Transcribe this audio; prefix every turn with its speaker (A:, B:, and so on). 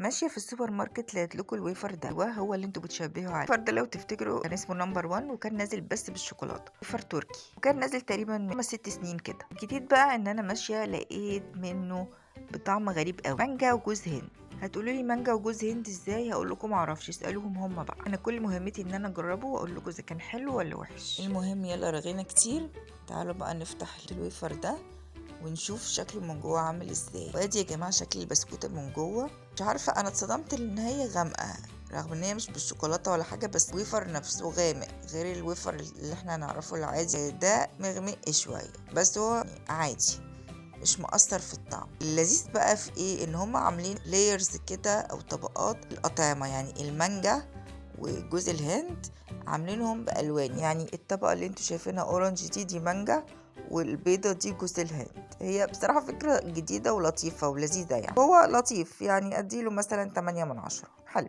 A: ماشيه في السوبر ماركت لقيت لكم الويفر ده، هو اللي انتوا بتشبهوا عليه. الويفر ده لو تفتكروا كان اسمه نمبر 1 وكان نازل بس بالشوكولاته، ويفر تركي، وكان نازل تقريبا من 5 6 سنين كده. الجديد بقى ان انا ماشيه لقيت منه بطعم غريب قوي، مانجا وجوز هند. هتقولوا لي مانجا وجوز هند ازاي؟ هقول لكم معرفش، اسالوهم هم بقى. انا كل مهمتي ان انا اجربه واقول لكم اذا كان حلو ولا وحش. المهم يلا رغينا كتير، تعالوا بقى نفتح الويفر ده ونشوف شكله من جوه عامل ازاي. وادي يا جماعه شكل البسكوته من جوه. مش عارفه، انا اتصدمت ان هي غامقه رغم ان هي مش بالشوكولاته ولا حاجه، بس الويفر نفسه غامق غير الويفر اللي احنا نعرفه العادي ده، مغمق شويه، بس هو عادي مش مؤثر في الطعم. اللذيذ بقى في ايه؟ ان هم عاملين لايرز كده او طبقات الأطعمة، يعني المانجا وجوز الهند عاملينهم بألوان. يعني الطبقة اللي انتوا شايفينها اورنج دي مانجا، والبيضة دي جوز الهند. هي بصراحة فكرة جديدة ولطيفة ولذيذة، يعني هو لطيف، يعني اديله مثلا 8 من 10. حلو.